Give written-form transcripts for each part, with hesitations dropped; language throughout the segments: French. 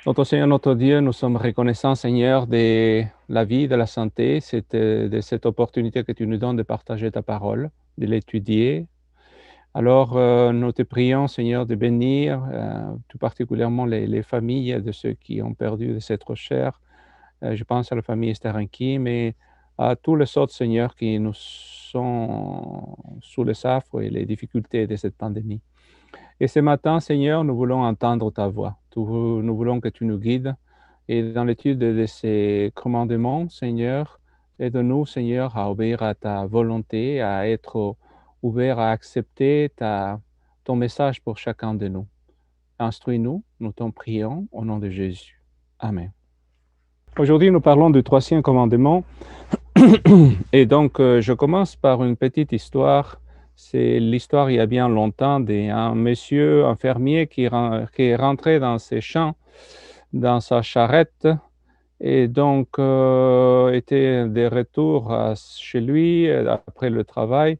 Notre Seigneur, notre Dieu, nous sommes reconnaissants, Seigneur, de la vie, de la santé, de cette opportunité que tu nous donnes de partager ta parole, de l'étudier. Alors, nous te prions, Seigneur, de bénir tout particulièrement les familles de ceux qui ont perdu de ces trop chers. Je pense à la famille Esteranki, mais à tous les autres, Seigneur, qui nous sont sous les affres et les difficultés de cette pandémie. Et ce matin, Seigneur, nous voulons entendre ta voix. Nous voulons que tu nous guides. Et dans l'étude de ces commandements, Seigneur, aide-nous, Seigneur, à obéir à ta volonté, à être ouvert à accepter ton message pour chacun de nous. Instruis-nous, nous t'en prions, au nom de Jésus. Amen. Aujourd'hui, nous parlons du troisième commandement. Et donc, je commence par une petite histoire. C'est l'histoire, il y a bien longtemps, d'un monsieur, un fermier qui est rentré dans ses champs, dans sa charrette, et donc était de retour chez lui après le travail.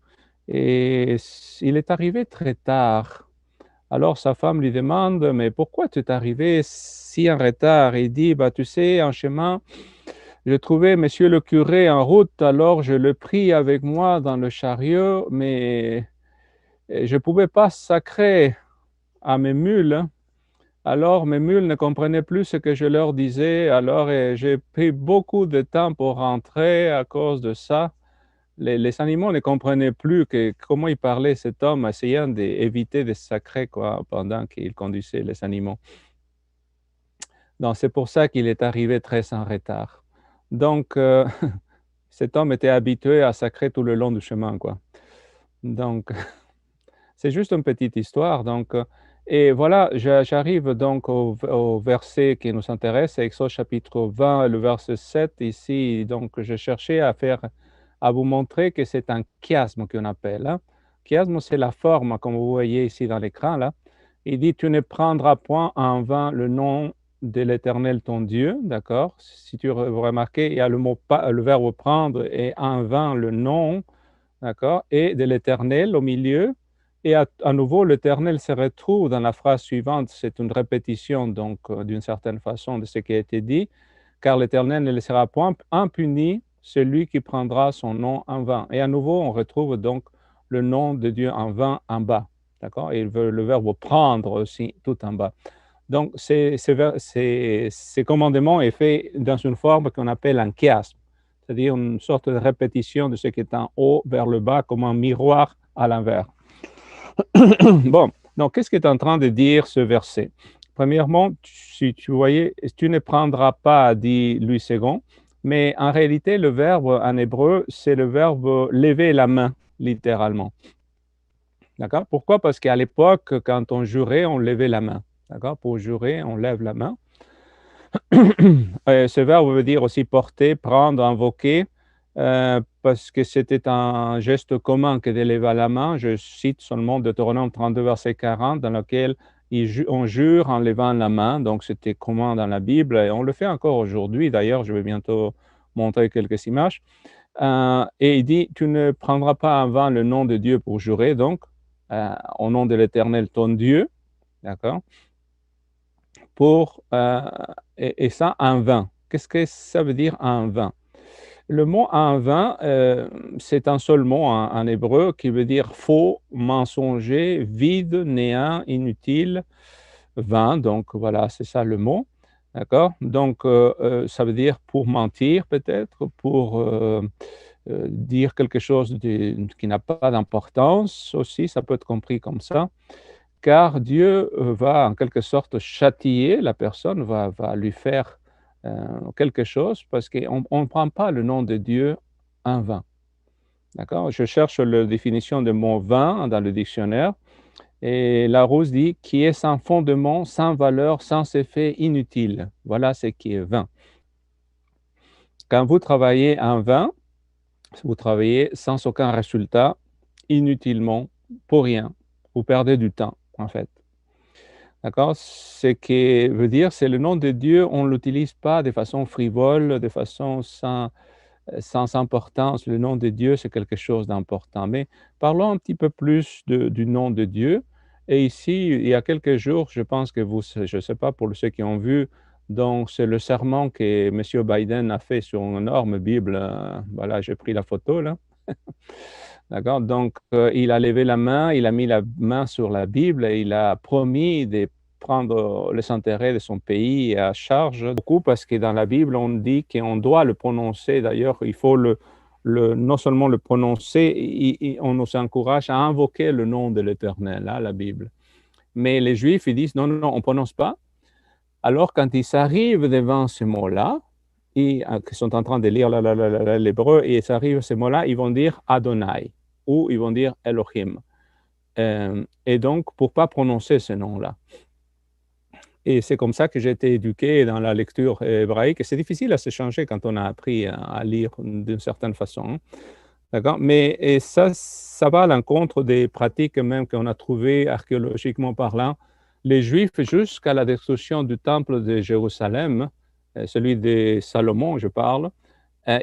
Et il est arrivé très tard. Alors sa femme lui demande, mais pourquoi tu es arrivé si en retard? Il dit, bah, tu sais, en chemin, je trouvais monsieur le curé en route, alors je le pris avec moi dans le chariot, mais je ne pouvais pas sacrer à mes mules. Alors mes mules ne comprenaient plus ce que je leur disais, alors j'ai pris beaucoup de temps pour rentrer à cause de ça. Les animaux ne comprenaient plus comment il parlait cet homme, essayant d'éviter de sacrer quoi, pendant qu'il conduisait les animaux. Donc c'est pour ça qu'il est arrivé très en retard. Donc cet homme était habitué à sacrer tout le long du chemin, quoi. Donc c'est juste une petite histoire. Donc, et voilà, j'arrive donc au verset qui nous intéresse, Exode chapitre 20, le verset 7 ici. Donc, je cherchais à vous montrer que c'est un chiasme qu'on appelle. Hein. Chiasme, c'est la forme, comme vous voyez ici dans l'écran. Là. Il dit, tu ne prendras point en vain le nom de l'Éternel ton Dieu. D'accord? Si vous remarquez, il y a le verbe prendre et en vain le nom. D'accord? Et de l'Éternel au milieu. Et à nouveau, l'Éternel se retrouve dans la phrase suivante. C'est une répétition, donc, d'une certaine façon, de ce qui a été dit. Car l'Éternel ne laissera point impuni celui qui prendra son nom en vain. Et à nouveau, on retrouve donc le nom de Dieu en vain en bas. D'accord? Et le verbe prendre aussi tout en bas. Donc, ce commandement est fait dans une forme qu'on appelle un chiasme, c'est-à-dire une sorte de répétition de ce qui est en haut vers le bas, comme un miroir à l'envers. Bon, donc qu'est-ce qu'est en train de dire ce verset? Premièrement, si tu voyais, tu ne prendras pas, dit Louis II, mais en réalité, le verbe en hébreu, c'est le verbe lever la main, littéralement. D'accord? Pourquoi? Parce qu'à l'époque, quand on jurait, on levait la main. D'accord? Pour jurer, on lève la main. Ce verbe veut dire aussi porter, prendre, invoquer, parce que c'était un geste commun que de lever la main. Je cite seulement Deutéronome 32, verset 40, dans lequel on jure en levant la main. Donc, c'était commun dans la Bible et on le fait encore aujourd'hui. D'ailleurs, je vais bientôt montrer quelques images. Et il dit, tu ne prendras pas en vain le nom de Dieu pour jurer, donc, au nom de l'Éternel, ton Dieu. D'accord? Et ça en vain. Qu'est-ce que ça veut dire en vain? Le mot en vain, c'est un seul mot en hébreu qui veut dire faux, mensonger, vide, néant, inutile, vain. Donc voilà, c'est ça le mot. D'accord? Donc ça veut dire pour mentir peut-être, pour dire quelque chose qui n'a pas d'importance aussi, ça peut être compris comme ça car Dieu va en quelque sorte châtier la personne, va lui faire quelque chose parce qu'on ne prend pas le nom de Dieu en vain. D'accord? Je cherche la définition de mot vain dans le dictionnaire et Larousse dit qui est sans fondement, sans valeur, sans effet, inutile. Voilà ce qui est vain. Quand vous travaillez en vain, vous travaillez sans aucun résultat, inutilement, pour rien. Vous perdez du temps, en fait. D'accord? Ce qui veut dire, c'est le nom de Dieu, on ne l'utilise pas de façon frivole, de façon sans importance. Le nom de Dieu, c'est quelque chose d'important. Mais parlons un petit peu plus du nom de Dieu. Et ici, il y a quelques jours, je pense que je ne sais pas pour ceux qui ont vu Donc, c'est le serment que M. Biden a fait sur une énorme Bible. Voilà, j'ai pris la photo là. D'accord? Donc, il a levé la main, il a mis la main sur la Bible et il a promis de prendre les intérêts de son pays à charge. Beaucoup parce que dans la Bible, on dit qu'on doit le prononcer. D'ailleurs, il faut non seulement le prononcer, on nous encourage à invoquer le nom de l'Éternel, hein, la Bible. Mais les Juifs, ils disent non, non, non, on ne prononce pas. Alors, quand ils arrivent devant ce mot-là, ils sont en train de lire l'hébreu et ils arrivent à ce mot-là, ils vont dire Adonai ou ils vont dire Elohim. Et donc, pour ne pas prononcer ce nom-là. Et c'est comme ça que j'ai été éduqué dans la lecture hébraïque. Et c'est difficile à se changer quand on a appris à lire d'une certaine façon. D'accord? Mais et ça va à l'encontre des pratiques même qu'on a trouvées archéologiquement parlant. Les Juifs, jusqu'à la destruction du temple de Jérusalem, celui de Salomon, je parle,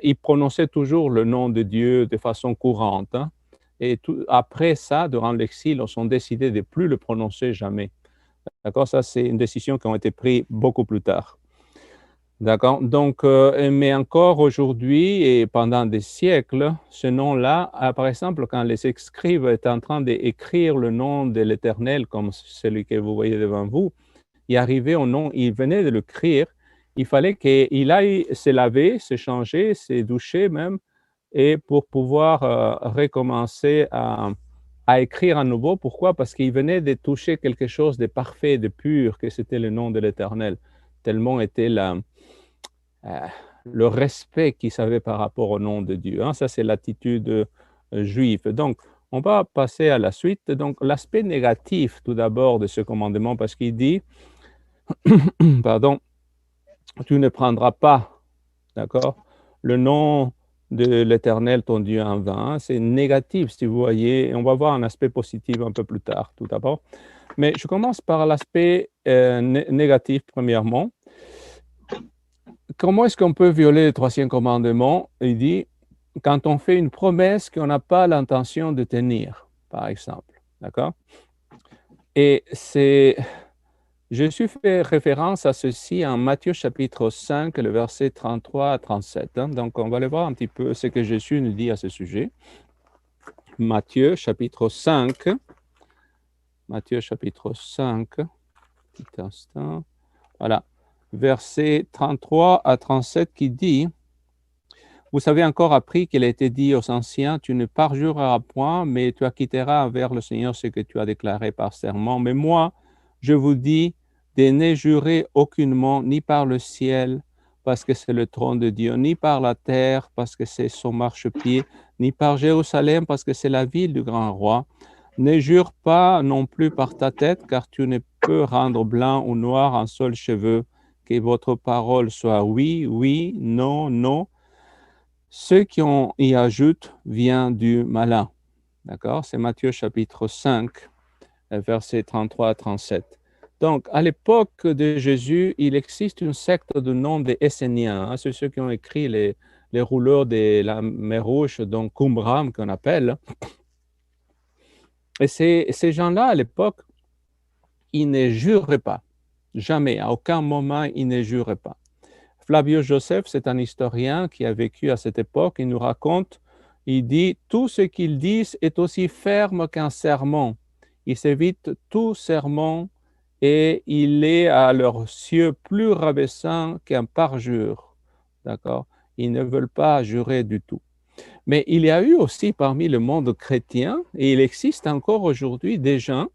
ils prononçaient toujours le nom de Dieu de façon courante. Hein. Et après ça, durant l'exil, ils ont décidé de ne plus le prononcer jamais. D'accord? Ça, c'est une décision qui a été prise beaucoup plus tard. D'accord? Donc, mais encore aujourd'hui et pendant des siècles, ce nom-là, par exemple, quand les scribes étaient en train d'écrire le nom de l'Éternel, comme celui que vous voyez devant vous, il arrivait au nom, il venait de l'écrire, il fallait qu'il aille se laver, se changer, se doucher même, et pour pouvoir recommencer à écrire à nouveau. Pourquoi? Parce qu'il venait de toucher quelque chose de parfait, de pur, que c'était le nom de l'Éternel. Tellement était le respect qu'ils avaient par rapport au nom de Dieu. Hein. Ça, c'est l'attitude juive. Donc, on va passer à la suite. Donc, l'aspect négatif, tout d'abord, de ce commandement, parce qu'il dit, pardon, tu ne prendras pas, d'accord, le nom de l'Éternel, ton Dieu, en vain. C'est négatif, si vous voyez. On va voir un aspect positif un peu plus tard, tout d'abord. Mais je commence par l'aspect négatif, premièrement. Comment est-ce qu'on peut violer le troisième commandement? Il dit, quand on fait une promesse qu'on n'a pas l'intention de tenir, par exemple. D'accord? Et je fais référence à ceci en Matthieu chapitre 5, le verset 33 à 37. Hein. Donc, on va aller voir un petit peu ce que Jésus nous dit à ce sujet. Matthieu chapitre 5. Matthieu chapitre 5. Petit instant. Voilà. Verset 33 à 37 qui dit, vous avez encore appris qu'il a été dit aux anciens, tu ne parjureras point, mais tu acquitteras envers le Seigneur ce que tu as déclaré par serment. Mais moi, je vous dis de ne jurer aucunement, ni par le ciel, parce que c'est le trône de Dieu, ni par la terre, parce que c'est son marchepied, ni par Jérusalem, parce que c'est la ville du grand roi. Ne jure pas non plus par ta tête, car tu ne peux rendre blanc ou noir un seul cheveu. Que votre parole soit oui, oui, non, non. Ceux qui y ajoutent vient du malin. D'accord? C'est Matthieu chapitre 5, versets 33 à 37. Donc, à l'époque de Jésus, il existe une secte de nom des Esséniens. Hein, c'est ceux qui ont écrit les rouleurs de la mer Rouge, donc Qumran qu'on appelle. Et ces gens-là, à l'époque, ils ne juraient pas. Jamais, à aucun moment, ils ne juraient pas. Flavius Joseph, c'est un historien qui a vécu à cette époque. Il nous raconte, il dit, tout ce qu'ils disent est aussi ferme qu'un serment. Ils s'évitent tout serment et il est à leurs yeux plus rabaissant qu'un parjure. D'accord? Ils ne veulent pas jurer du tout. Mais il y a eu aussi parmi le monde chrétien, et il existe encore aujourd'hui des gens,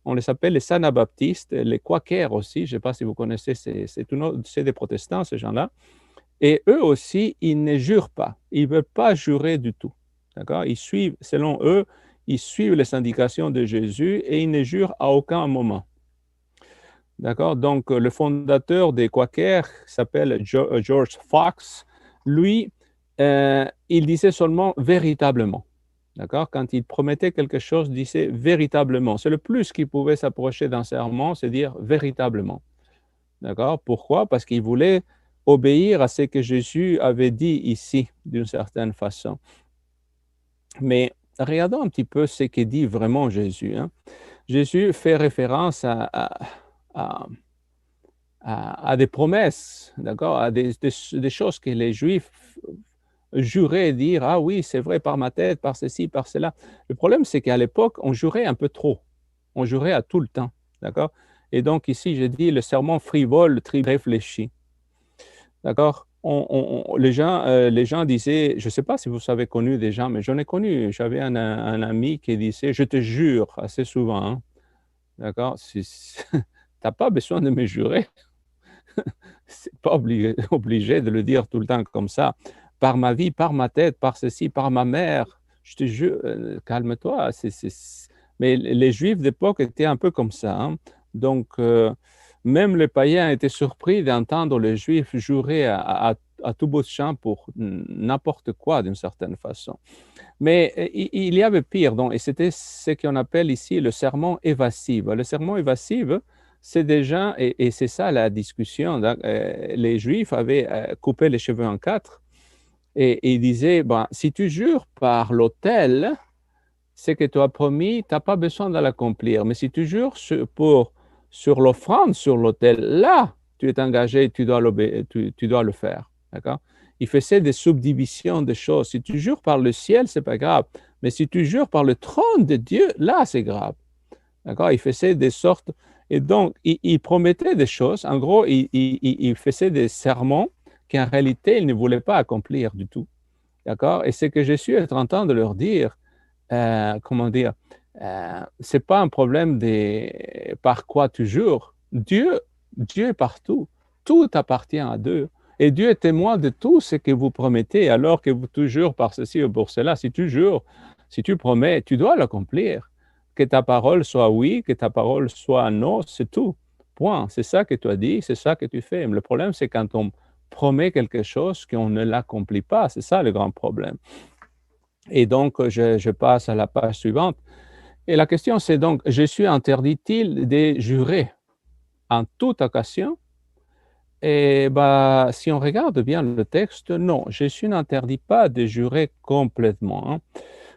on les appelle les anabaptistes, les quakers aussi, je ne sais pas si vous connaissez, c'est des protestants, ces gens-là. Et eux aussi, ils ne jurent pas. Ils ne veulent pas jurer du tout. D'accord? Ils suivent, selon eux, ils suivent les indications de Jésus et ils ne jurent à aucun moment. D'accord? Donc, le fondateur des Quakers s'appelle George Fox. Lui, il disait seulement véritablement. D'accord? Quand il promettait quelque chose, il disait véritablement. C'est le plus qu'il pouvait s'approcher d'un serment, c'est dire véritablement. D'accord? Pourquoi? Parce qu'il voulait obéir à ce que Jésus avait dit ici, d'une certaine façon. Mais regardons un petit peu ce que dit vraiment Jésus. Hein. Jésus fait référence à à des promesses, d'accord, à des choses que les Juifs juraient, dire, ah oui, c'est vrai, par ma tête, par ceci, par cela. Le problème, c'est qu'à l'époque, on jurait un peu trop. On jurait à tout le temps, d'accord. Et donc ici, je dis le serment frivole, très réfléchi, d'accord. Les gens disaient, je ne sais pas si vous avez connu des gens, mais j'en ai connu. J'avais un ami qui disait, je te jure, assez souvent, hein, d'accord. Tu n'as pas besoin de me jurer. C'est pas obligé de le dire tout le temps comme ça. Par ma vie, par ma tête, par ceci, par ma mère, je te jure, calme-toi. Mais les Juifs d'époque étaient un peu comme ça, hein. Donc, même les païens étaient surpris d'entendre les Juifs jurer à tout bout de champ pour n'importe quoi, d'une certaine façon. Mais il y avait pire, donc, et c'était ce qu'on appelle ici le serment évasif. Le serment évasif, c'est déjà, et c'est ça la discussion, donc, les Juifs avaient coupé les cheveux en quatre et ils disaient, ben, si tu jures par l'autel, ce que tu as promis, tu n'as pas besoin de l'accomplir. Mais si tu jures sur l'offrande, sur l'autel, là, tu es engagé, tu dois le faire. D'accord? Il faisait des subdivisions de choses. Si tu jures par le ciel, ce n'est pas grave. Mais si tu jures par le trône de Dieu, là, c'est grave. D'accord? Il faisait des sortes. Et donc, il promettait des choses. En gros, il faisait des serments qu'en réalité, il ne voulait pas accomplir du tout. D'accord? Et c'est que Jésus est en train de leur dire, comment dire, c'est pas un problème de par quoi tu jures. Dieu est partout. Tout appartient à Dieu. Et Dieu est témoin de tout ce que vous promettez, alors que vous tu jures par ceci ou pour cela. Si tu jures, si tu promets, tu dois l'accomplir. Que ta parole soit oui, que ta parole soit non, c'est tout. Point. C'est ça que tu as dit, c'est ça que tu fais. Mais le problème, c'est quand on promet quelque chose qu'on ne l'accomplit pas. C'est ça le grand problème. Et donc, je passe à la page suivante. Et la question, c'est donc, Jésus interdit-il de jurer en toute occasion? Et bah, si on regarde bien le texte, non, Jésus n'interdit pas de jurer complètement, hein.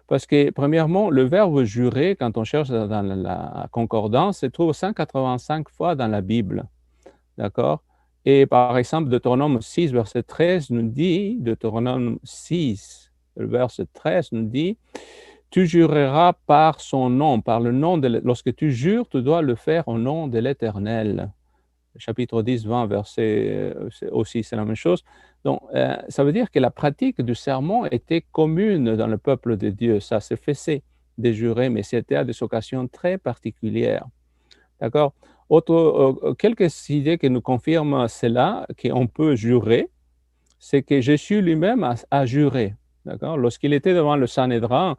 Parce que, premièrement, le verbe jurer, quand on cherche dans la concordance, se trouve 185 fois dans la Bible. D'accord? Et par exemple, Deutéronome 6, verset 13 nous dit, Deutéronome 6, le verset 13 nous dit, tu jureras par son nom, par le nom lorsque tu jures, tu dois le faire au nom de l'Éternel. Chapitre 10, 20, verset aussi, c'est la même chose. Donc, ça veut dire que la pratique du serment était commune dans le peuple de Dieu. Ça se faisait de jurer, mais c'était à des occasions très particulières. D'accord? Quelques idées qui nous confirment cela, qu'on peut jurer, c'est que Jésus lui-même a juré. D'accord? Lorsqu'il était devant le Sanhédrin,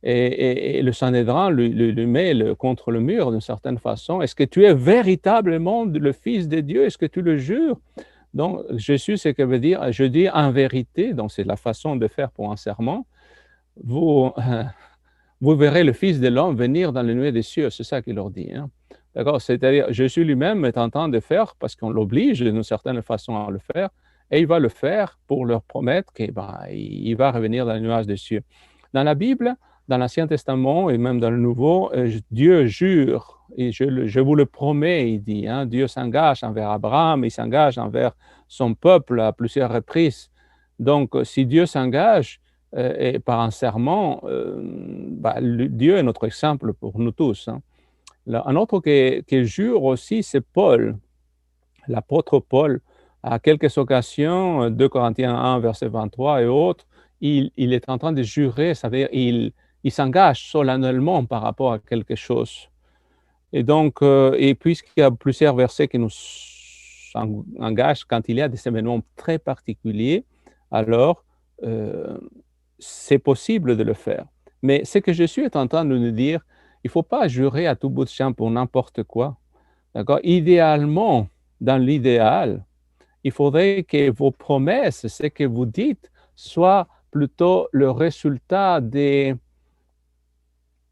et le Sanhédrin lui met contre le mur d'une certaine façon. Est-ce que tu es véritablement le Fils de Dieu? Est-ce que tu le jures? Donc, Jésus, ce que veut dire, je dis en vérité, donc c'est la façon de faire pour un serment, vous, vous verrez le Fils de l'homme venir dans les nuées des cieux, c'est ça qu'il leur dit, hein. D'accord? C'est-à-dire, Jésus lui-même est en train de faire, parce qu'on l'oblige d'une certaine façon à le faire, et il va le faire pour leur promettre qu'il va revenir dans les nuages des cieux. Dans la Bible, dans l'Ancien Testament et même dans le Nouveau, Dieu jure, et je vous le promets, il dit, hein, Dieu s'engage envers Abraham, il s'engage envers son peuple à plusieurs reprises. Donc, si Dieu s'engage, et par un serment, Dieu est notre exemple pour nous tous, hein. Un autre qui jure aussi, c'est Paul, l'apôtre Paul. À quelques occasions, 2 Corinthiens 1, verset 23 et autres, il est en train de jurer, ça veut dire il s'engage solennellement par rapport à quelque chose. Et donc, et puisqu'il y a plusieurs versets qui nous engagent quand il y a des événements très particuliers, alors c'est possible de le faire. Mais ce que Jésus est en train de nous dire, il ne faut pas jurer à tout bout de champ pour n'importe quoi. D'accord? Idéalement, dans l'idéal, il faudrait que vos promesses, ce que vous dites, soient plutôt le résultat de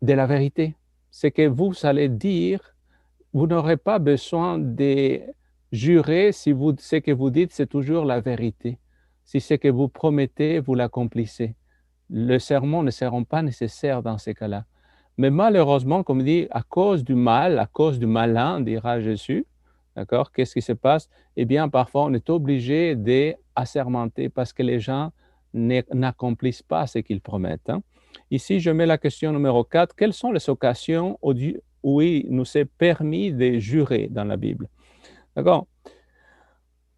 la vérité. Ce que vous allez dire, vous n'aurez pas besoin de jurer si ce que vous dites, c'est toujours la vérité. Si ce que vous promettez, vous l'accomplissez. Le serment ne sera pas nécessaire dans ces cas-là. Mais malheureusement, comme dit, à cause du mal, à cause du malin, dira Jésus, D'accord? Qu'est-ce qui se passe? Eh bien, parfois, on est obligé d'assermenter parce que les gens n'accomplissent pas ce qu'ils promettent, hein. Ici, je mets la question numéro 4. Quelles sont les occasions où il nous est permis de jurer dans la Bible? D'accord?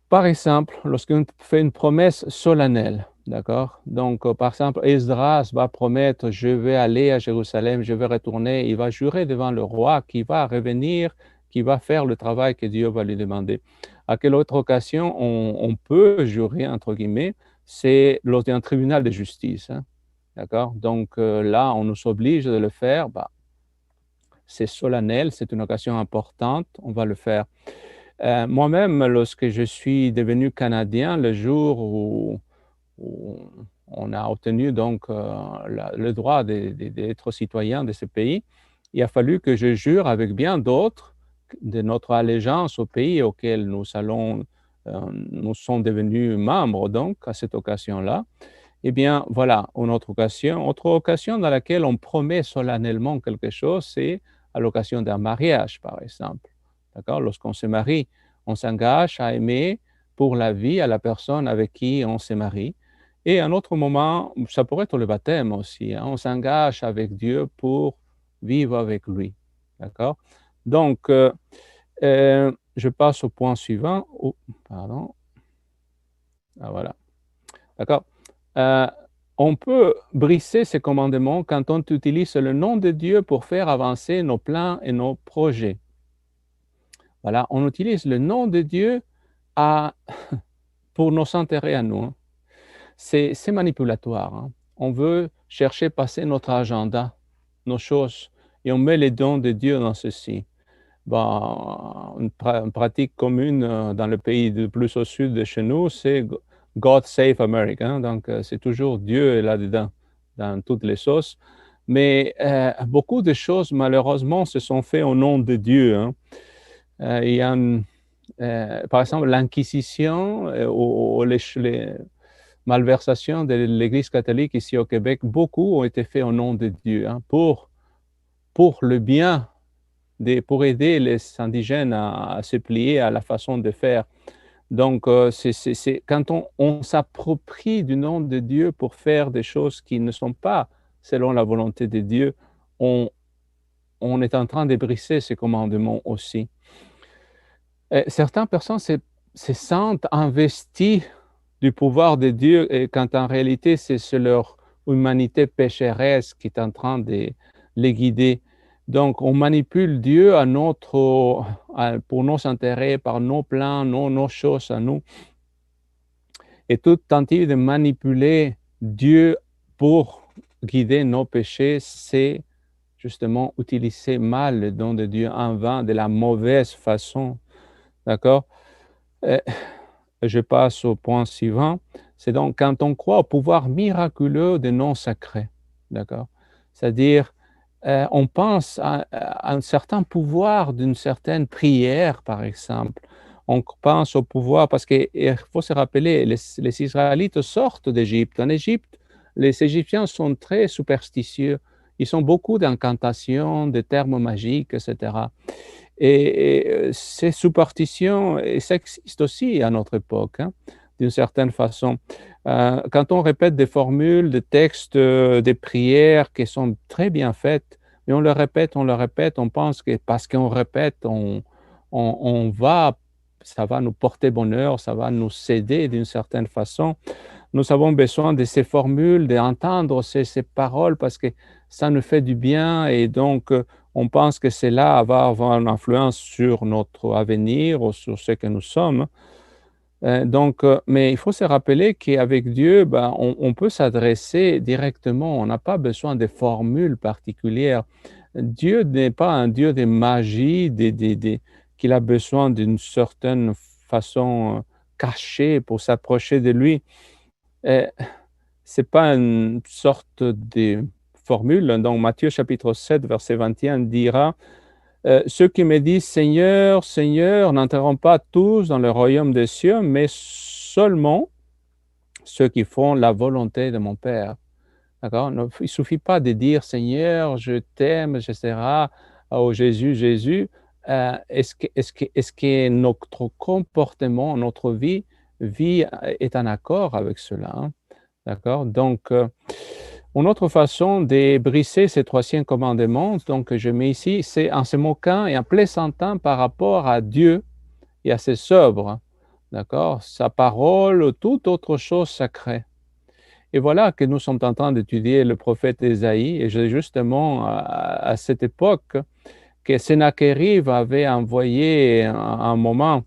Par exemple, lorsqu'on fait une promesse solennelle, d'accord? Donc, par exemple, Esdras va promettre, je vais aller à Jérusalem, je vais retourner, il va jurer devant le roi qu'il va revenir, qu'il va faire le travail que Dieu va lui demander. À quelle autre occasion on peut jurer, entre guillemets, c'est lors d'un tribunal de justice, hein, d'accord? Donc, là, on nous oblige de le faire, bah, c'est solennel, c'est une occasion importante, on va le faire. Moi-même, lorsque je suis devenu canadien, le jour où on a obtenu donc le droit d'être citoyen de ce pays, il a fallu que je jure avec bien d'autres de notre allégeance au pays auquel nous sommes devenus membres donc à cette occasion-là. Eh bien, voilà, une autre occasion. Autre occasion dans laquelle on promet solennellement quelque chose, c'est à l'occasion d'un mariage, par exemple. D'accord? Lorsqu'on se marie, on s'engage à aimer pour la vie à la personne avec qui on se marie. Et à un autre moment, ça pourrait être le baptême aussi, hein, on s'engage avec Dieu pour vivre avec lui. D'accord? Donc, je passe au point suivant. Oh, pardon. Ah, voilà. D'accord? Euh, on peut briser ces commandements quand on utilise le nom de Dieu pour faire avancer nos plans et nos projets. Voilà, on utilise le nom de Dieu à, pour nos intérêts à nous, hein. C'est manipulatoire, hein. On veut chercher à passer notre agenda, nos choses, et on met les dons de Dieu dans ceci. Bon, une pratique commune dans le pays de plus au sud de chez nous, c'est God Save America, hein. Donc, c'est toujours Dieu est là-dedans, dans toutes les sauces. Mais beaucoup de choses, malheureusement, se sont faites au nom de Dieu, hein. Il y a par exemple, l'Inquisition ou les malversations de l'Église catholique ici au Québec, beaucoup ont été faits au nom de Dieu, hein, pour le bien pour aider les indigènes à se plier à la façon de faire. Donc, quand on s'approprie du nom de Dieu pour faire des choses qui ne sont pas selon la volonté de Dieu, on, on est en train de briser ces commandements aussi. Et certaines personnes se sentent investies du pouvoir de Dieu, et quand en réalité, c'est leur humanité pécheresse qui est en train de les guider. Donc, on manipule Dieu pour nos intérêts, par nos plans, nos choses à nous. Et toute tentative de manipuler Dieu pour guider nos péchés, c'est justement utiliser mal le don de Dieu en vain, de la mauvaise façon. D'accord? Je passe au point suivant. C'est donc quand on croit au pouvoir miraculeux des noms sacrés. D'accord? C'est-à-dire, on pense à un certain pouvoir d'une certaine prière, par exemple. On pense au pouvoir, parce qu'il faut se rappeler, les Israélites sortent d'Égypte. En Égypte, les Égyptiens sont très superstitieux. Ils ont beaucoup d'incantations, de termes magiques, etc. Et ces superstitions existent aussi à notre époque, hein, d'une certaine façon. Quand on répète des formules, des textes, des prières qui sont très bien faites, mais on le répète, on pense que parce qu'on répète, ça va nous porter bonheur, ça va nous aider d'une certaine façon. Nous avons besoin de ces formules, d'entendre ces paroles parce que ça nous fait du bien, et donc on pense que cela va avoir une influence sur notre avenir ou sur ce que nous sommes. Mais il faut se rappeler qu'avec Dieu, ben, on peut s'adresser directement, on n'a pas besoin de formules particulières. Dieu n'est pas un Dieu de magie, qu'il a besoin d'une certaine façon cachée pour s'approcher de lui. Euh, c'est pas une sorte de formule. Donc, Matthieu chapitre 7, verset 21 dira, ceux qui me disent Seigneur, Seigneur, n'entreront pas tous dans le royaume des cieux, mais seulement ceux qui font la volonté de mon Père. D'accord? Il ne suffit pas de dire Seigneur, je t'aime, etc. Oh Jésus, Jésus. est-ce que notre comportement, notre vie est en accord avec cela, hein? D'accord? Donc, une autre façon de briser ces troisième commandements, donc je mets ici, c'est en se moquant et en plaisantant par rapport à Dieu et à ses œuvres, d'accord? Sa parole ou toute autre chose sacrée. Et voilà que nous sommes en train d'étudier le prophète Ésaïe, et justement à cette époque que Sennacherib avait envoyé un moment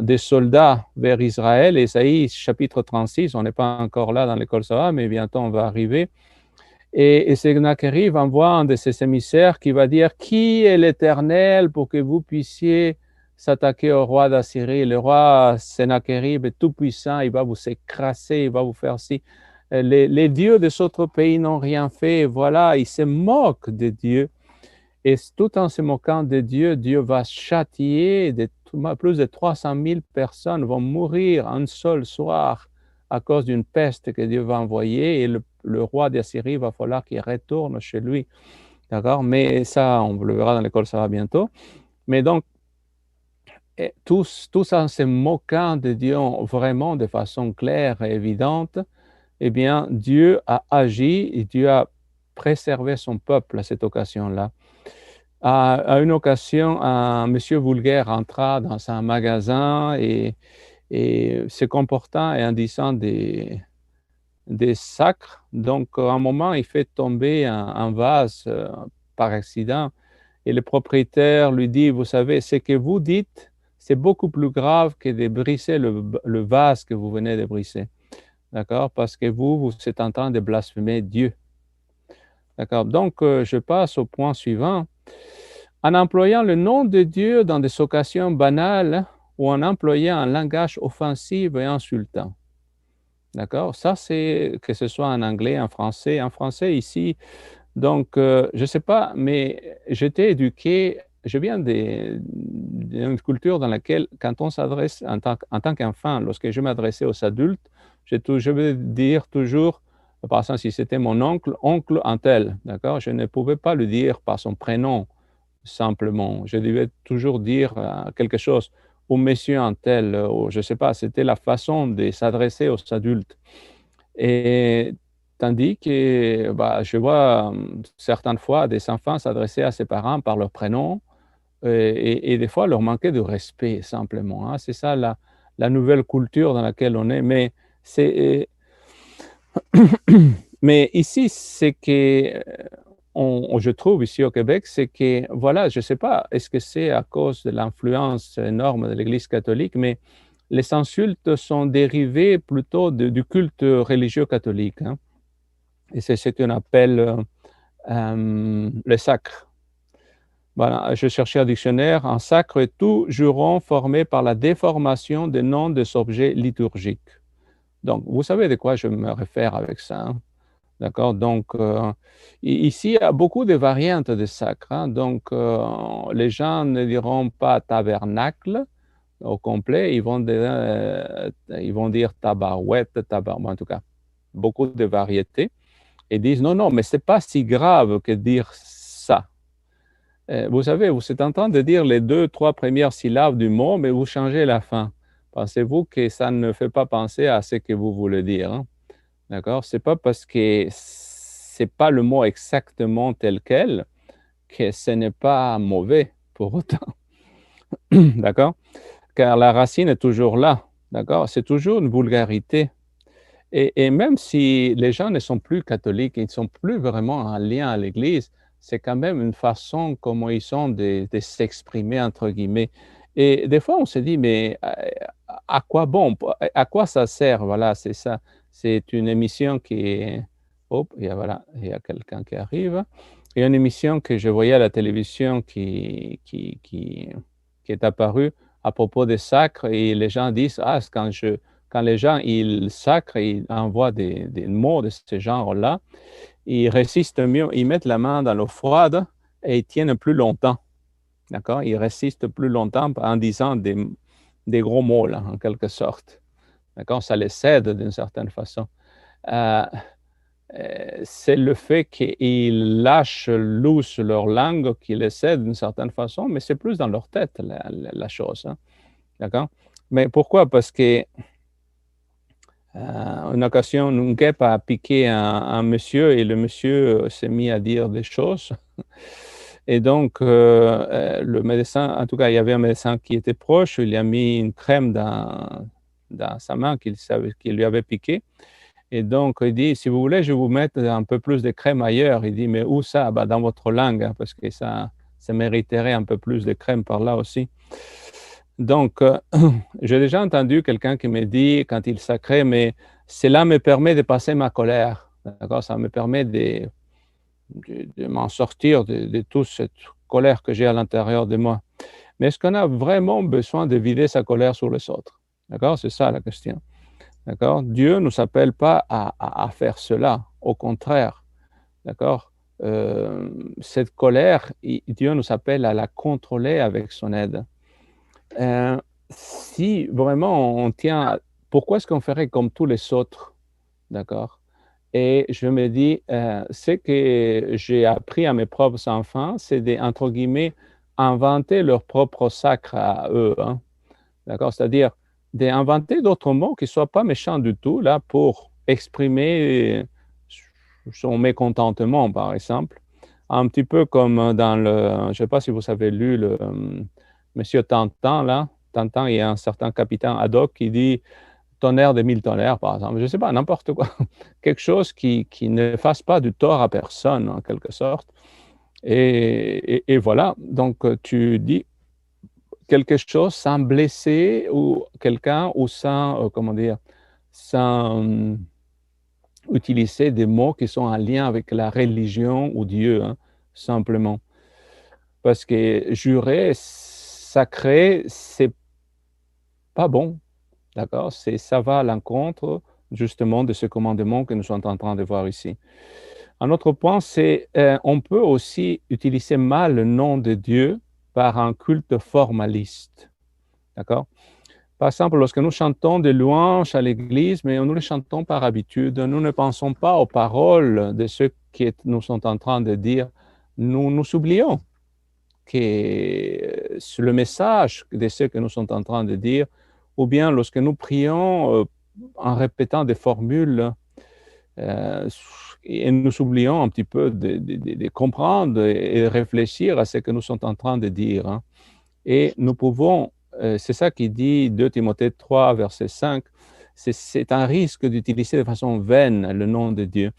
des soldats vers Israël. Ésaïe chapitre 36, on n'est pas encore là dans l'école Sava, mais bientôt on va arriver. Et Sennacherib envoie un de ses émissaires qui va dire: qui est l'Éternel pour que vous puissiez s'attaquer au roi d'Assyrie? Le roi Sennacherib est tout puissant, il va vous écraser, il va vous faire ci. Les dieux des autres pays n'ont rien fait. Voilà, il se moque de Dieu. Et tout en se moquant de Dieu, Dieu va châtier. Plus de 300 000 personnes vont mourir un seul soir à cause d'une peste que Dieu va envoyer. Et le roi d'Assyrie va falloir qu'il retourne chez lui. D'accord? Mais ça, on le verra dans l'école, ça va bientôt. Mais donc, tous en se moquant de Dieu vraiment de façon claire et évidente, eh bien, Dieu a agi et Dieu a préservé son peuple à cette occasion-là. À une occasion, un monsieur vulgaire entra dans un magasin et se comportant et en disant des sacres. Donc, à un moment, il fait tomber un vase par accident et le propriétaire lui dit: vous savez, ce que vous dites, c'est beaucoup plus grave que de briser le vase que vous venez de briser. D'accord? Parce que vous êtes en train de blasphémer Dieu. D'accord? Donc, je passe au point suivant. En employant le nom de Dieu dans des occasions banales ou en employant un langage offensif et insultant. D'accord? Ça, c'est que ce soit en anglais, en français. En français, ici, donc, je ne sais pas, mais j'étais éduqué, je viens d'une culture dans laquelle, quand on s'adresse en tant qu'enfant, lorsque je m'adressais aux adultes, je veux dire toujours, par exemple, si c'était mon oncle, oncle un tel, d'accord? Je ne pouvais pas le dire par son prénom, simplement. Je devais toujours dire quelque chose, ou monsieur un tel, ou je ne sais pas, c'était la façon de s'adresser aux adultes. Et tandis que je vois certaines fois des enfants s'adresser à ses parents par leur prénom et des fois leur manquer de respect simplement, hein. C'est ça la nouvelle culture dans laquelle on est. Mais ici, c'est que je trouve ici au Québec, c'est que, voilà, je ne sais pas, est-ce que c'est à cause de l'influence énorme de l'Église catholique, mais les insultes sont dérivées plutôt du culte religieux catholique, hein. Et c'est ce qu'on appelle le sacre. Voilà, je cherchais un dictionnaire. Un sacre est tout juron formé par la déformation des noms des objets liturgiques. Donc, vous savez de quoi je me réfère avec ça, hein? D'accord? Donc, ici, il y a beaucoup de variantes de sacre, hein. Donc, les gens ne diront pas tabernacle au complet, ils vont dire tabarouette, en tout cas, beaucoup de variétés, et disent non, non, mais c'est pas si grave que dire ça. Vous savez, vous êtes en train de dire les 2, 3 premières syllabes du mot, mais vous changez la fin. Pensez-vous que ça ne fait pas penser à ce que vous voulez dire, hein? D'accord? C'est pas parce que c'est pas le mot exactement tel quel que ce n'est pas mauvais pour autant. D'accord? Car la racine est toujours là. D'accord? C'est toujours une vulgarité. Et même si les gens ne sont plus catholiques, ils ne sont plus vraiment en lien à l'Église, c'est quand même une façon comment ils sont de s'exprimer, entre guillemets. Et des fois, on se dit, mais à quoi bon? À quoi ça sert? Voilà, c'est ça. C'est une émission qui est... Oh, voilà, il y a quelqu'un qui arrive. Il y a une émission que je voyais à la télévision qui est apparue à propos des sacres et les gens disent, ah, quand les gens ils sacrent, ils envoient des mots de ce genre-là, ils résistent mieux, ils mettent la main dans l'eau froide et ils tiennent plus longtemps. D'accord? Ils résistent plus longtemps en disant des gros mots, là, en quelque sorte. D'accord? Ça les aide d'une certaine façon. Euh, c'est le fait qu'ils lâchent loose leur langue qui les aide d'une certaine façon, mais c'est plus dans leur tête la chose. Hein, d'accord? Mais pourquoi? Parce que une occasion, une guêpe a piqué un monsieur et le monsieur s'est mis à dire des choses. Et donc, le médecin, en tout cas, il y avait un médecin qui était proche, il a mis une crème dans sa main qu'il lui avait piqué. Et donc, il dit, si vous voulez, je vais vous mettre un peu plus de crème ailleurs. Il dit, mais où ça? Bah, dans votre langue, hein, parce que ça mériterait un peu plus de crème par là aussi. Donc, j'ai déjà entendu quelqu'un qui me dit, quand il sacrait, mais cela me permet de passer ma colère. D'accord? Ça me permet de m'en sortir de toute cette colère que j'ai à l'intérieur de moi. Mais est-ce qu'on a vraiment besoin de vider sa colère sur les autres? D'accord? C'est ça la question. D'accord? Dieu ne nous appelle pas à faire cela. Au contraire. D'accord? Cette colère, Dieu nous appelle à la contrôler avec son aide. Si vraiment on tient, pourquoi est-ce qu'on ferait comme tous les autres? D'accord? Et je me dis, ce que j'ai appris à mes propres enfants, c'est de, entre guillemets, inventer leur propre sacre à eux. Hein, d'accord? C'est-à-dire d'inventer d'autres mots qui ne soient pas méchants du tout, là, pour exprimer son mécontentement, par exemple. Un petit peu comme dans le, je ne sais pas si vous avez lu le Monsieur Tantan, là. Tantan, il y a un certain capitaine Haddock qui dit tonnerre de 1000 tonnerres, par exemple. Je ne sais pas, n'importe quoi. Quelque chose qui ne fasse pas du tort à personne, en quelque sorte. Et voilà, donc tu dis quelque chose sans blesser ou quelqu'un ou sans, comment dire, sans utiliser des mots qui sont en lien avec la religion ou Dieu, hein, simplement. Parce que jurer sacré, c'est pas bon, d'accord? Ça va à l'encontre justement de ce commandement que nous sommes en train de voir ici. Un autre point, c'est on peut aussi utiliser mal le nom de Dieu par un culte formaliste, d'accord? Par exemple, lorsque nous chantons des louanges à l'église, mais nous les chantons par habitude, nous ne pensons pas aux paroles de ceux qui nous sont en train de dire. Nous oublions que le message de ce que nous sommes en train de dire, ou bien lorsque nous prions en répétant des formules, et nous oublions un petit peu de comprendre et de réfléchir à ce que nous sommes en train de dire. Hein. Et nous pouvons, c'est ça qui dit 2 Timothée 3, verset 5, c'est un risque d'utiliser de façon vaine le nom de Dieu.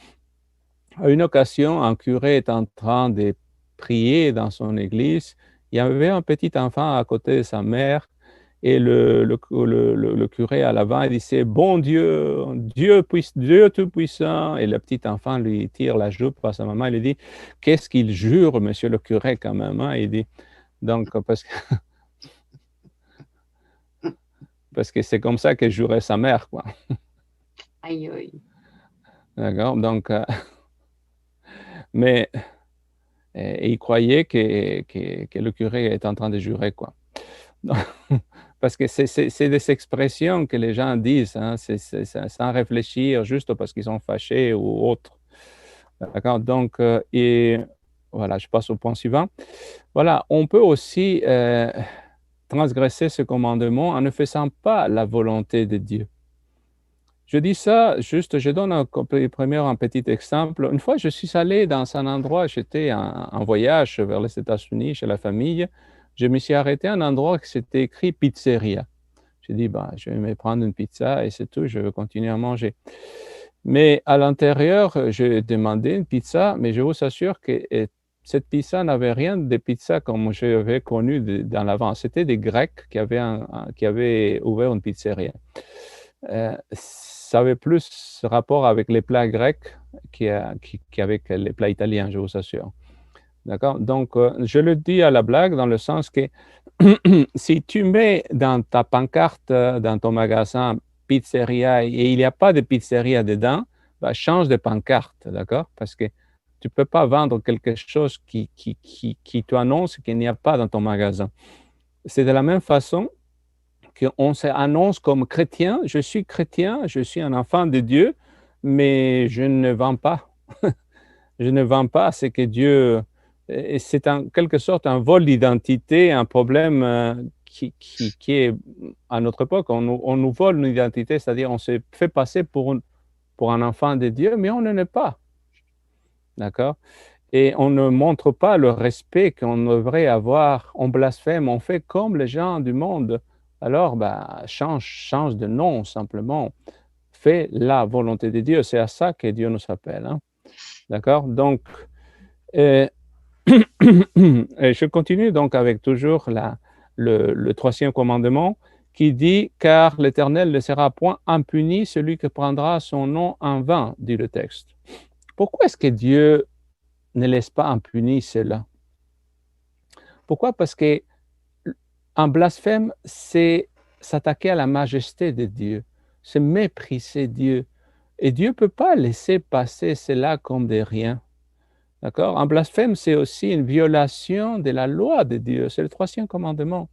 À une occasion, un curé est en train de prier dans son église. Il y avait un petit enfant à côté de sa mère et le curé à l'avant, il disait « Bon Dieu, Dieu Tout-Puissant ». Et le petit enfant lui tire la jupe à sa maman. Il lui dit « Qu'est-ce qu'il jure, monsieur le curé, quand même hein? » Il dit donc, parce que c'est comme ça que jurait sa mère, quoi. Aïe, aïe. D'accord? Donc, mais il croyait que le curé est en train de jurer, quoi. Parce que c'est des expressions que les gens disent, hein, sans réfléchir, juste parce qu'ils sont fâchés ou autre. D'accord? Donc, et voilà, je passe au point suivant. Voilà, on peut aussi transgresser ce commandement en ne faisant pas la volonté de Dieu. Je dis ça juste, je donne un petit exemple. Une fois, je suis allé dans un endroit, j'étais en voyage vers les États-Unis chez la famille. Je me suis arrêté à un endroit qui s'était écrit pizzeria. J'ai dit, bah, je vais me prendre une pizza et c'est tout, je vais continuer à manger. Mais à l'intérieur, j'ai demandé une pizza, mais je vous assure que cette pizza n'avait rien de pizza comme j'avais connu dans l'avant. C'était des Grecs qui avaient ouvert une pizzeria. Ça avait plus rapport avec les plats grecs qu'avec les plats italiens, je vous assure. D'accord? Donc, je le dis à la blague dans le sens que si tu mets dans ta pancarte, dans ton magasin, pizzeria, et il n'y a pas de pizzeria dedans, bah, change de pancarte, d'accord? Parce que tu ne peux pas vendre quelque chose qui t'annonce qu'il n'y a pas dans ton magasin. C'est de la même façon qu'on s'annonce comme chrétien, je suis un enfant de Dieu, mais je ne vends pas. Je ne vends pas ce que Dieu... Et c'est en quelque sorte un vol d'identité, un problème qui est à notre époque. On nous vole une identité, c'est-à-dire on se fait passer pour un enfant de Dieu, mais on ne l'est pas. D'accord? Et on ne montre pas le respect qu'on devrait avoir. On blasphème, on fait comme les gens du monde. Alors, change de nom simplement. Fais la volonté de Dieu. C'est à ça que Dieu nous appelle. Hein? D'accord? Donc, et je continue donc avec toujours le troisième commandement qui dit « Car l'Éternel ne sera point impuni celui qui prendra son nom en vain », dit le texte. Pourquoi est-ce que Dieu ne laisse pas impuni cela? Pourquoi? Parce qu'un blasphème, c'est s'attaquer à la majesté de Dieu, c'est mépriser Dieu. Et Dieu ne peut pas laisser passer cela comme de rien. D'accord? Un blasphème, c'est aussi une violation de la loi de Dieu. C'est le troisième commandement.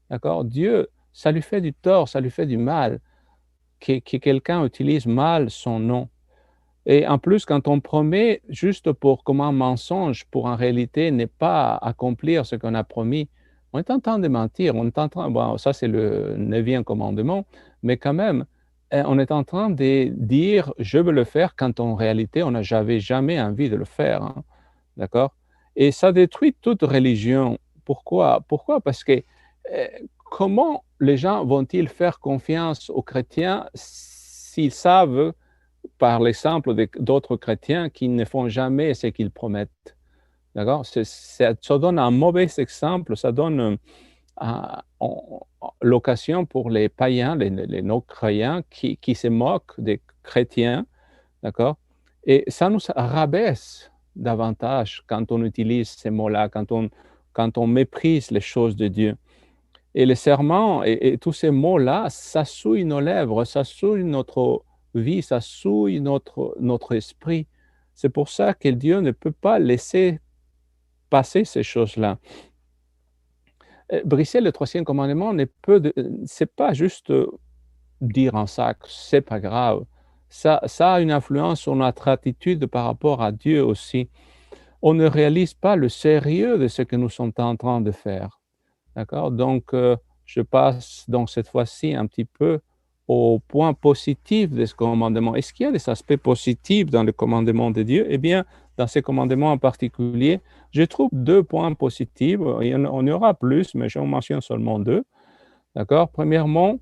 D'accord? Dieu, ça lui fait du tort, ça lui fait du mal, que quelqu'un utilise mal son nom. Et en plus, quand on promet juste pour comme un mensonge, pour en réalité ne pas accomplir ce qu'on a promis, on est en train de mentir. On est en train, bon, ça c'est le neuvième commandement, mais quand même, on est en train de dire je veux le faire quand en réalité on n'a jamais envie de le faire. Hein. D'accord? Et ça détruit toute religion. Pourquoi? Pourquoi? Parce que comment les gens vont-ils faire confiance aux chrétiens s'ils savent, par l'exemple d'autres chrétiens, qui ne font jamais ce qu'ils promettent? D'accord? Ça donne un mauvais exemple, ça donne l'occasion pour les païens, les non-croyants, qui se moquent des chrétiens, d'accord? Et ça nous rabaisse davantage quand on utilise ces mots-là, quand on méprise les choses de Dieu. Et les serments et tous ces mots-là, ça souille nos lèvres, ça souille notre vie, ça souille notre esprit. C'est pour ça que Dieu ne peut pas laisser passer ces choses-là. Briser le troisième commandement c'est pas juste dire en sac, c'est pas grave. Ça a une influence sur notre attitude par rapport à Dieu aussi. On ne réalise pas le sérieux de ce que nous sommes en train de faire. D'accord? Donc, je passe donc cette fois-ci un petit peu au point positif de ce commandement. Est-ce qu'il y a des aspects positifs dans le commandement de Dieu? Eh bien, dans ces commandements en particulier, je trouve deux points positifs. On y aura plus, mais j'en mentionne seulement deux. D'accord? Premièrement,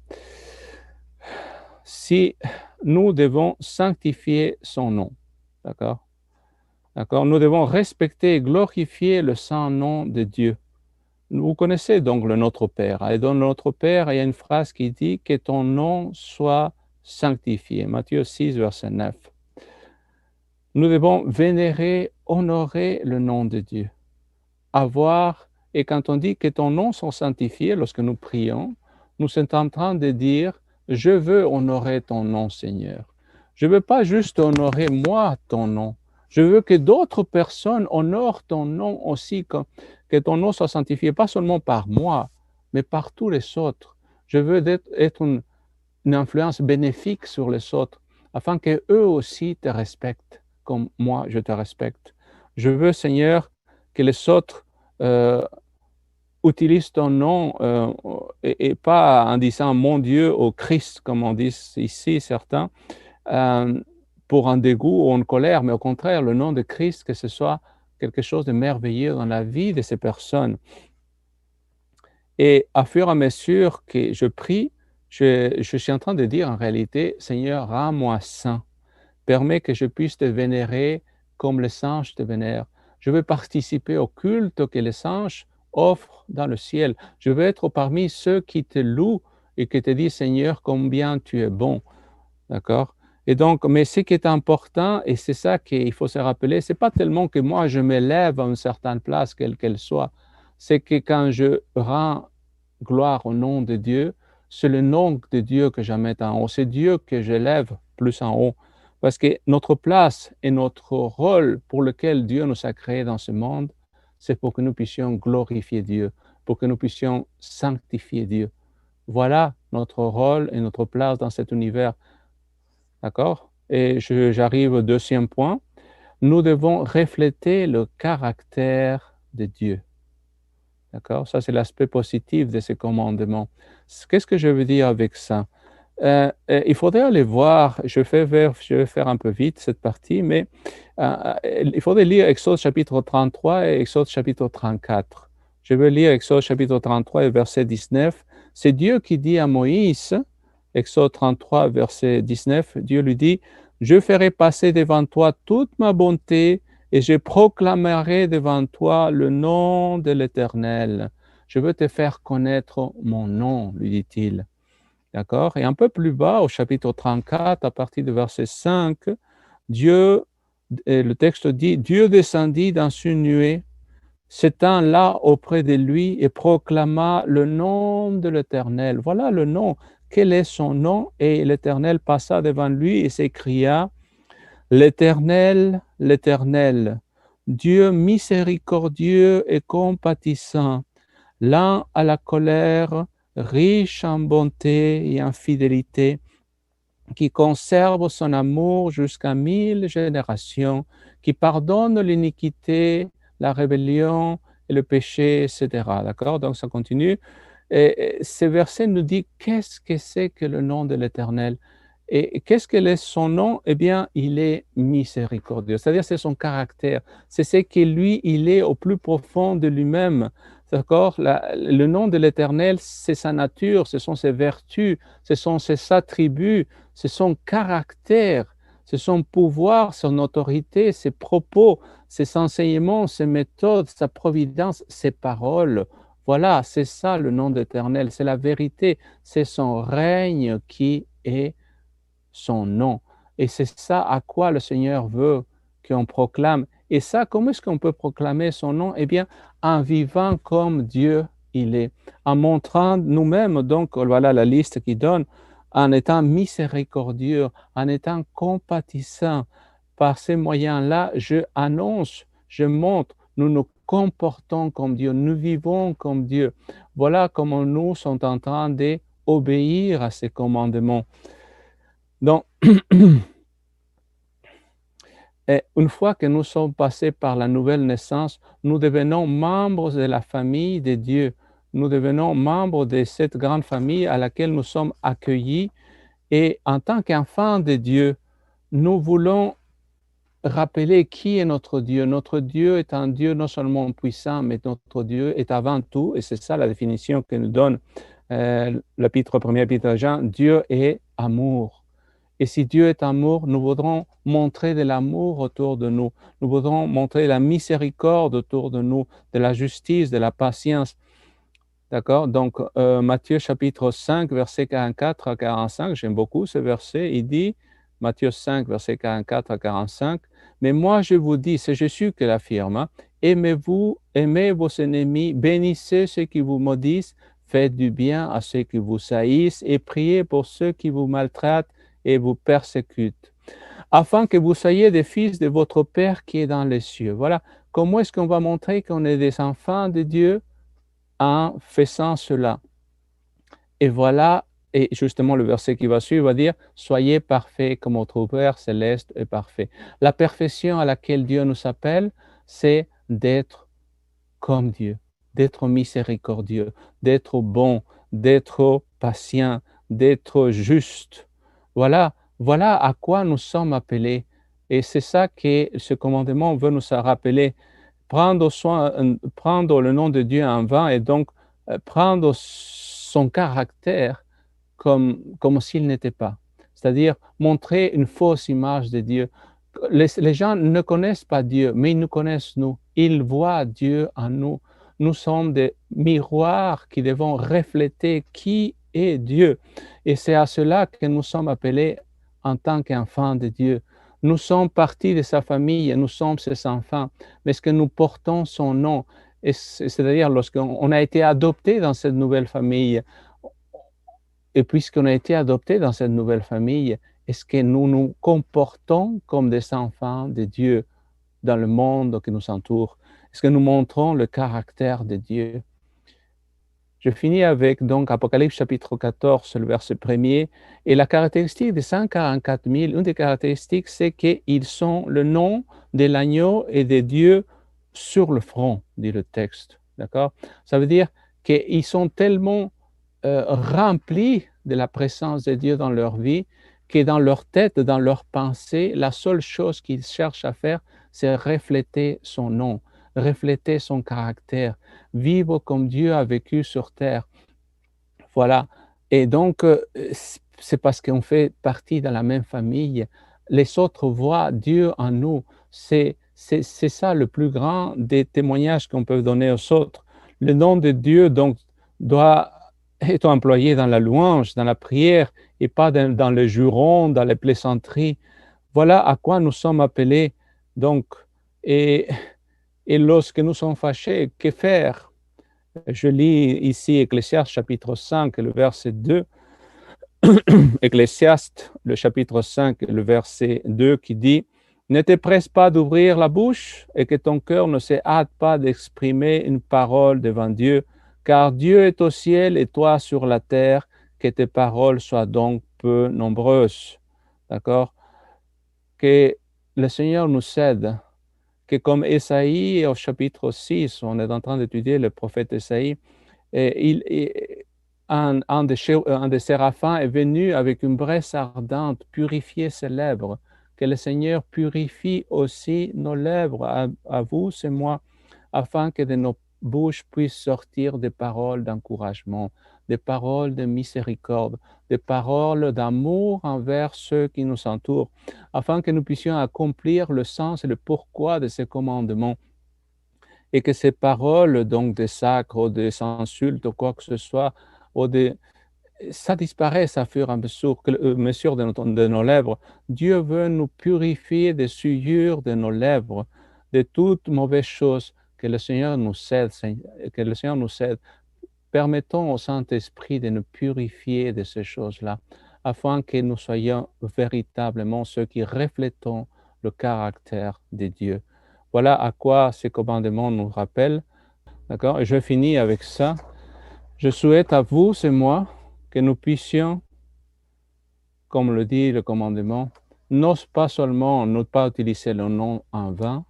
si nous devons sanctifier son nom. D'accord? D'accord? Nous devons respecter et glorifier le saint nom de Dieu. Vous connaissez donc le Notre Père. Et dans le Notre Père, il y a une phrase qui dit que ton nom soit sanctifié. Matthieu 6, verset 9. Nous devons vénérer, honorer le nom de Dieu. Et quand on dit que ton nom soit sanctifié, lorsque nous prions, nous sommes en train de dire, je veux honorer ton nom, Seigneur. Je ne veux pas juste honorer moi ton nom. Je veux que d'autres personnes honorent ton nom aussi, que ton nom soit sanctifié, pas seulement par moi, mais par tous les autres. Je veux être une influence bénéfique sur les autres, afin qu'eux aussi te respectent comme moi je te respecte. Je veux, Seigneur, que les autres utilisent ton nom et pas en disant mon Dieu au Christ, comme on dit ici certains, pour un dégoût ou une colère, mais au contraire, le nom de Christ, que ce soit quelque chose de merveilleux dans la vie de ces personnes. Et à fur et à mesure que je prie, je suis en train de dire en réalité, Seigneur, rends-moi saint. Permets que je puisse te vénérer comme les anges te vénèrent. Je veux participer au culte que les anges offrent dans le ciel. Je veux être parmi ceux qui te louent et qui te disent, Seigneur, combien tu es bon. D'accord? Et donc, mais ce qui est important, et c'est ça qu'il faut se rappeler, c'est pas tellement que moi je m'élève à une certaine place, quelle qu'elle soit, c'est que quand je rends gloire au nom de Dieu, c'est le nom de Dieu que je mets en haut, c'est Dieu que j'élève plus en haut. Parce que notre place et notre rôle pour lequel Dieu nous a créés dans ce monde, c'est pour que nous puissions glorifier Dieu, pour que nous puissions sanctifier Dieu. Voilà notre rôle et notre place dans cet univers. D'accord? Et j'arrive au deuxième point. Nous devons refléter le caractère de Dieu. D'accord? Ça, c'est l'aspect positif de ces commandements. Qu'est-ce que je veux dire avec ça? Il faudrait aller voir, je vais faire un peu vite cette partie, mais il faudrait lire Exode chapitre 33 et Exode chapitre 34. Je vais lire Exode chapitre 33 et verset 19. C'est Dieu qui dit à Moïse, Exode 33, verset 19, Dieu lui dit, je ferai passer devant toi toute ma bonté et je proclamerai devant toi le nom de l'Éternel. Je veux te faire connaître mon nom, lui dit-il. D'accord? Et un peu plus bas, au chapitre 34, à partir du verset 5, le texte dit, Dieu descendit dans une nuée, s'étend là auprès de lui et proclama le nom de l'Éternel. Voilà le nom. Quel est son nom? Et l'Éternel passa devant lui et s'écria, l'Éternel, l'Éternel, Dieu miséricordieux et compatissant, lent à la colère, riche en bonté et en fidélité, qui conserve son amour jusqu'à 1000 générations, qui pardonne l'iniquité, la rébellion et le péché, etc. D'accord? Donc ça continue. Et ce verset nous dit qu'est-ce que c'est que le nom de l'Éternel. Et qu'est-ce que est son nom? Eh bien, il est miséricordieux. C'est-à-dire, c'est son caractère. C'est ce que lui, il est au plus profond de lui-même. D'accord? Le nom de l'Éternel, c'est sa nature, ce sont ses vertus, ce sont ses attributs, c'est son caractère, c'est son pouvoir, son autorité, ses propos, ses enseignements, ses méthodes, sa providence, ses paroles. Voilà, c'est ça le nom d'Éternel, c'est la vérité, c'est son règne qui est son nom. Et c'est ça à quoi le Seigneur veut qu'on proclame. Et ça, comment est-ce qu'on peut proclamer son nom? Eh bien, en vivant comme Dieu il est, en montrant nous-mêmes, donc voilà la liste qu'il donne, en étant miséricordieux, en étant compatissant. Par ces moyens-là, je annonce, je montre, nous nous comportons comme Dieu, nous vivons comme Dieu. Voilà comment nous sommes en train d'obéir à ses commandements. Donc, et une fois que nous sommes passés par la nouvelle naissance, nous devenons membres de la famille de Dieu. Nous devenons membres de cette grande famille à laquelle nous sommes accueillis. Et en tant qu'enfants de Dieu, nous voulons rappeler qui est notre Dieu. Notre Dieu est un Dieu non seulement puissant, mais notre Dieu est avant tout, et c'est ça la définition que nous donne l'épître 1er épître de Jean, Dieu est amour. Et si Dieu est amour, nous voudrons montrer de l'amour autour de nous. Nous voudrons montrer la miséricorde autour de nous, de la justice, de la patience. D'accord? Donc, Matthieu chapitre 5, verset 44 à 45, j'aime beaucoup ce verset. Il dit, Matthieu 5, verset 44 à 45, mais moi je vous dis, c'est Jésus qui l'affirme, hein, aimez-vous, aimez vos ennemis, bénissez ceux qui vous maudissent, faites du bien à ceux qui vous haïssent et priez pour ceux qui vous maltraitent et vous persécutent, afin que vous soyez des fils de votre Père qui est dans les cieux. Voilà, comment est-ce qu'on va montrer qu'on est des enfants de Dieu? En faisant cela. Et voilà, et justement le verset qui va suivre va dire, soyez parfaits comme votre Père céleste est parfait. La perfection à laquelle Dieu nous appelle, c'est d'être comme Dieu, d'être miséricordieux, d'être bon, d'être patient, d'être juste. Voilà, voilà à quoi nous sommes appelés. Et c'est ça que ce commandement veut nous rappeler. Prendre le nom de Dieu en vain et donc prendre son caractère comme s'il n'était pas. C'est-à-dire montrer une fausse image de Dieu. Les gens ne connaissent pas Dieu, mais ils nous connaissent nous. Ils voient Dieu en nous. Nous sommes des miroirs qui devons refléter qui est Dieu. Et c'est à cela que nous sommes appelés en tant qu'enfants de Dieu. Nous sommes partie de sa famille, nous sommes ses enfants, mais est-ce que nous portons son nom? C'est-à-dire lorsqu'on a été adopté dans cette nouvelle famille, et puisqu'on a été adopté dans cette nouvelle famille, est-ce que nous nous comportons comme des enfants de Dieu dans le monde qui nous entoure? Est-ce que nous montrons le caractère de Dieu? Je finis avec donc Apocalypse chapitre 14, le verset 1er. Et la caractéristique des 144 000, une des caractéristiques, c'est qu'ils sont le nom de l'agneau et de Dieu sur le front, dit le texte. D'accord? Ça veut dire qu'ils sont tellement remplis de la présence de Dieu dans leur vie que dans leur tête, dans leur pensée, la seule chose qu'ils cherchent à faire, c'est refléter son nom, refléter son caractère, vivre comme Dieu a vécu sur terre. Voilà. Et donc, c'est parce qu'on fait partie de la même famille. Les autres voient Dieu en nous. C'est ça le plus grand des témoignages qu'on peut donner aux autres. Le nom de Dieu, donc, doit être employé dans la louange, dans la prière, et pas dans le juron, dans les plaisanteries. Voilà à quoi nous sommes appelés. Donc, et, et lorsque nous sommes fâchés, que faire? Je lis ici Ecclésiaste chapitre 5, le verset 2. Ecclésiaste, le chapitre 5, le verset 2 qui dit « Ne te presse pas d'ouvrir la bouche et que ton cœur ne se hâte pas d'exprimer une parole devant Dieu, car Dieu est au ciel et toi sur la terre, que tes paroles soient donc peu nombreuses. » D'accord? Que le Seigneur nous aide, que comme Ésaïe au chapitre 6, on est en train d'étudier le prophète Ésaïe, et un des séraphins est venu avec une braise ardente purifier ses lèvres. Que le Seigneur purifie aussi nos lèvres, à vous et moi, afin que de nos bouches puissent sortir des paroles d'encouragement, des paroles de miséricorde, des paroles d'amour envers ceux qui nous entourent, afin que nous puissions accomplir le sens et le pourquoi de ces commandements, et que ces paroles, donc des sacres ou des insultes ou quoi que ce soit, ou ça disparaisse à fur et à mesure de nos lèvres. Dieu veut nous purifier des souillures de nos lèvres, de toute mauvaise chose. Que le Seigneur nous aide, que le Seigneur nous aide. Permettons au Saint-Esprit de nous purifier de ces choses-là, afin que nous soyons véritablement ceux qui reflétons le caractère de Dieu. Voilà à quoi ces commandements nous rappellent. D'accord? Et je finis avec ça. Je souhaite à vous et moi que nous puissions, comme le dit le commandement, non pas seulement ne pas utiliser le nom en vain,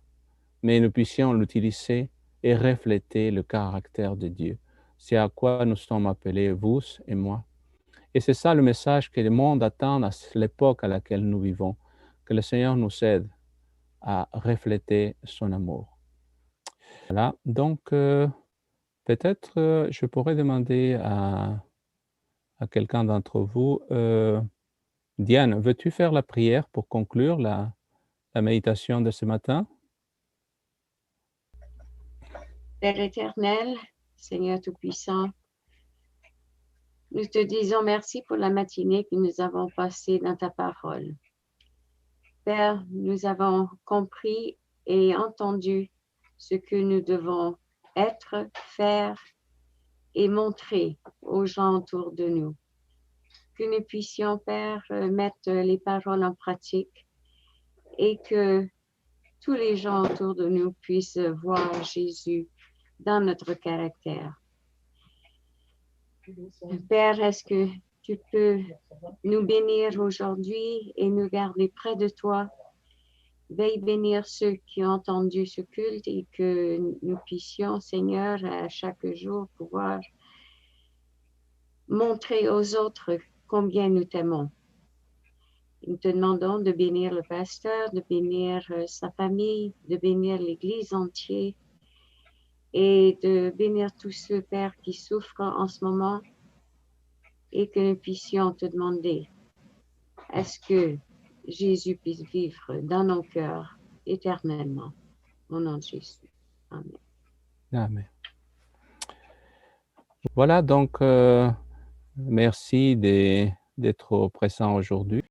mais nous puissions l'utiliser et refléter le caractère de Dieu. C'est à quoi nous sommes appelés, vous et moi. Et c'est ça le message que le monde attend à l'époque à laquelle nous vivons, que le Seigneur nous aide à refléter son amour. Voilà, donc peut-être je pourrais demander à quelqu'un d'entre vous, Diane, veux-tu faire la prière pour conclure la méditation de ce matin? Père éternel, Seigneur Tout-Puissant, nous te disons merci pour la matinée que nous avons passée dans ta parole. Père, nous avons compris et entendu ce que nous devons être, faire et montrer aux gens autour de nous. Que nous puissions, Père, mettre les paroles en pratique et que tous les gens autour de nous puissent voir Jésus dans notre caractère. Père, est-ce que tu peux nous bénir aujourd'hui et nous garder près de toi? Veuille bénir ceux qui ont entendu ce culte et que nous puissions, Seigneur, à chaque jour pouvoir montrer aux autres combien nous t'aimons. Nous te demandons de bénir le pasteur, de bénir sa famille, de bénir l'Église entière et de bénir tous ceux, Père, qui souffrent en ce moment et que nous puissions te demander, est-ce que Jésus puisse vivre dans nos cœurs éternellement? Au nom de Jésus. Amen. Amen. Voilà, donc merci d'être présent aujourd'hui.